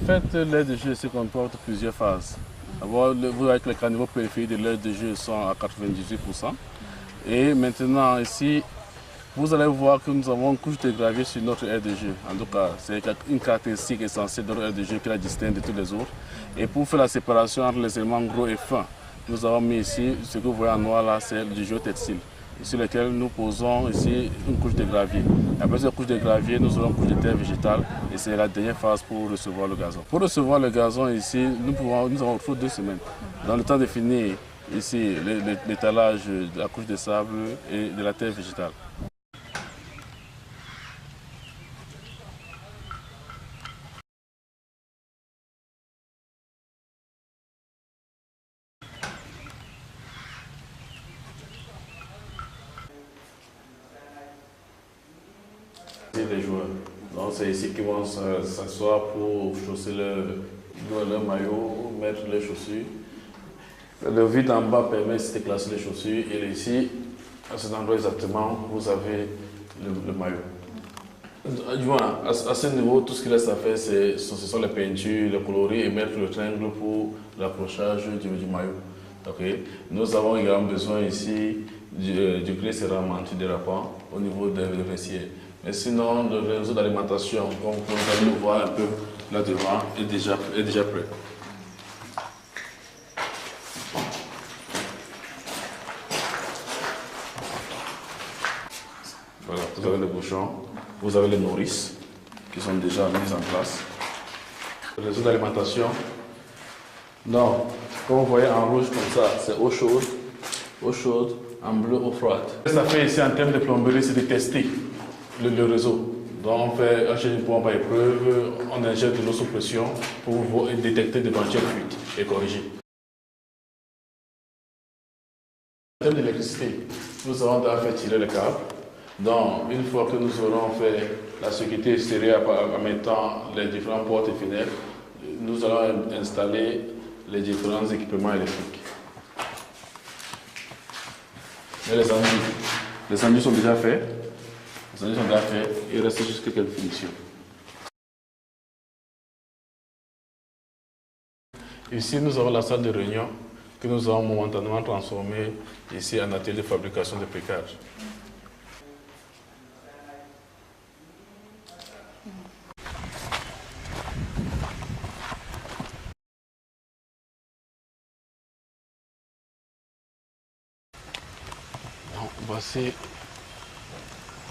fait, l'aire de jeu se comporte plusieurs phases. D'abord, vous voyez que les caniveaux périphériques de l'aire de jeu sont à 98%. Et maintenant, ici, vous allez voir que nous avons une couche de gravier sur notre aire de jeu. En tout cas, c'est une caractéristique essentielle de notre aire de jeu qui la distingue de tous les autres. Et pour faire la séparation entre les éléments gros et fins, nous avons mis ici, ce que vous voyez en noir là, c'est du jeu textile, sur lequel nous posons ici une couche de gravier. Après cette couche de gravier, nous aurons une couche de terre végétale et c'est la dernière phase pour recevoir le gazon. Pour recevoir le gazon ici, nous avons il faut 2 semaines. Dans le temps de finir ici l'étalage de la couche de sable et de la terre végétale. Les joueurs. Donc c'est ici qu'ils vont s'asseoir pour chausser leur maillot, mettre les chaussures. Le vide en bas permet de classer les chaussures et ici, à cet endroit exactement, vous avez le maillot. Du moins, à ce niveau, tout ce qu'il reste à faire, ce sont les peintures, les coloris et mettre le triangle pour l'accrochage du maillot. Okay. Nous avons également besoin ici du gris céramique antidérapant au niveau des vestiaires. Mais sinon, le réseau d'alimentation, comme vous allez le voir un peu là devant, est déjà prêt. Voilà, vous avez le bouchon, vous avez les nourrices qui sont déjà mises en place. Le réseau d'alimentation, non, comme vous voyez en rouge comme ça, c'est eau chaude, en bleu, eau froide. Ce que ça fait ici en termes de plomberie, c'est de tester le réseau. Donc on fait une pompe à épreuve, on injecte de l'eau sous pression pour détecter d'éventuelles fuites et corriger. En termes d'électricité, nous avons déjà fait tirer le câble. Donc une fois que nous aurons fait la sécurité extérieure en mettant les différentes portes et fenêtres, nous allons installer les différents équipements électriques. Mais les enduits sont déjà faits. Il reste juste quelques finitions. Ici, nous avons la salle de réunion que nous avons momentanément transformée ici en atelier de fabrication de briquage.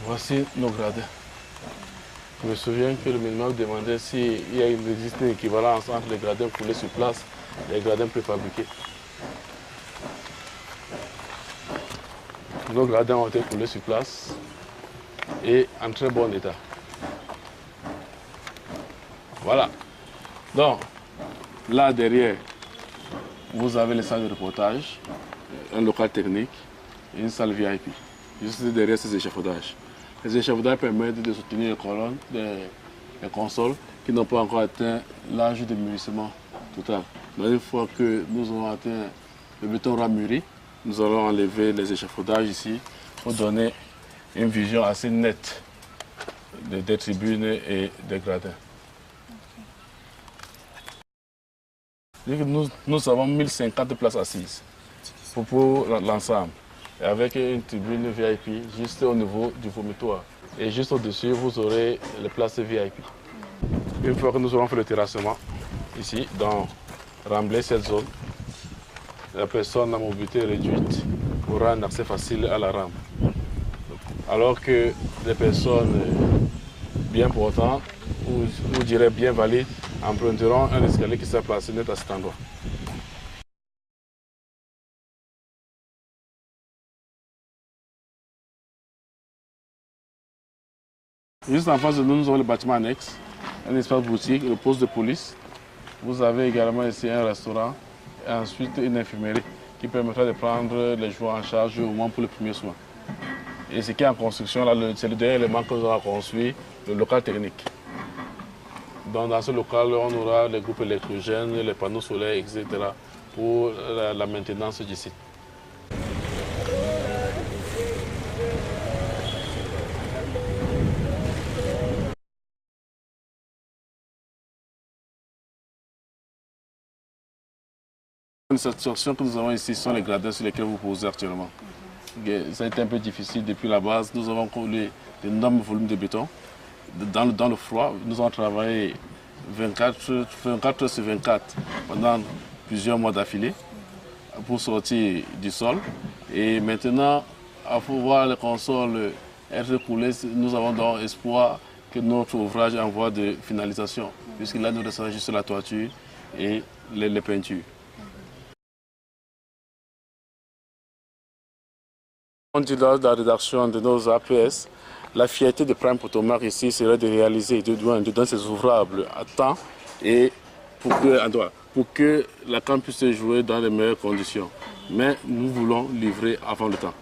Voici nos gradins. Je me souviens que le minimum demandait s'il existe une équivalence entre les gradins coulés sur place et les gradins préfabriqués. Nos gradins ont été coulés sur place et en très bon état. Voilà. Donc, là derrière, vous avez les salles de reportage, un local technique et une salle VIP. Juste derrière ces échafaudages. Les échafaudages permettent de soutenir les colonnes, les consoles qui n'ont pas encore atteint l'âge de mûrissement total. Mais une fois que nous aurons atteint le béton ramuré, nous allons enlever les échafaudages ici pour donner une vision assez nette des tribunes et des gradins. Nous avons 1050 places assises pour l'ensemble. Avec une tribune VIP juste au niveau du vomitoire. Et juste au-dessus, vous aurez les places VIP. Une fois que nous aurons fait le terrassement, ici, donc remblayer cette zone, la personne à mobilité réduite aura un accès facile à la rampe. Alors que les personnes bien portantes, ou je dirais bien valides, emprunteront un escalier qui sera placé net à cet endroit. Juste en face de nous, nous avons le bâtiment annexe, un espace boutique, le poste de police. Vous avez également ici un restaurant et ensuite une infirmerie qui permettra de prendre les joueurs en charge au moins pour les premiers soins. Et ce qui est en construction, c'est le dernier élément que nous avons construit, le local technique. Donc dans ce local, on aura les groupes électrogènes, les panneaux solaires, etc. pour la maintenance du site. Une situation que nous avons ici sont les gradins sur lesquels vous posez actuellement. Ça a été un peu difficile depuis la base. Nous avons collé d'énormes volumes de béton dans le froid. Nous avons travaillé 24 heures sur 24 pendant plusieurs mois d'affilée pour sortir du sol. Et maintenant, à voir les consoles être coulées, nous avons donc espoir que notre ouvrage est en voie de finalisation, puisque là nous restons juste la toiture et les peintures. Lors de la rédaction de nos APS, la fierté de Prime Potomac ici serait de réaliser, de donner ces ouvrables à temps et pour que la CAN puisse se jouer dans les meilleures conditions. Mais nous voulons livrer avant le temps.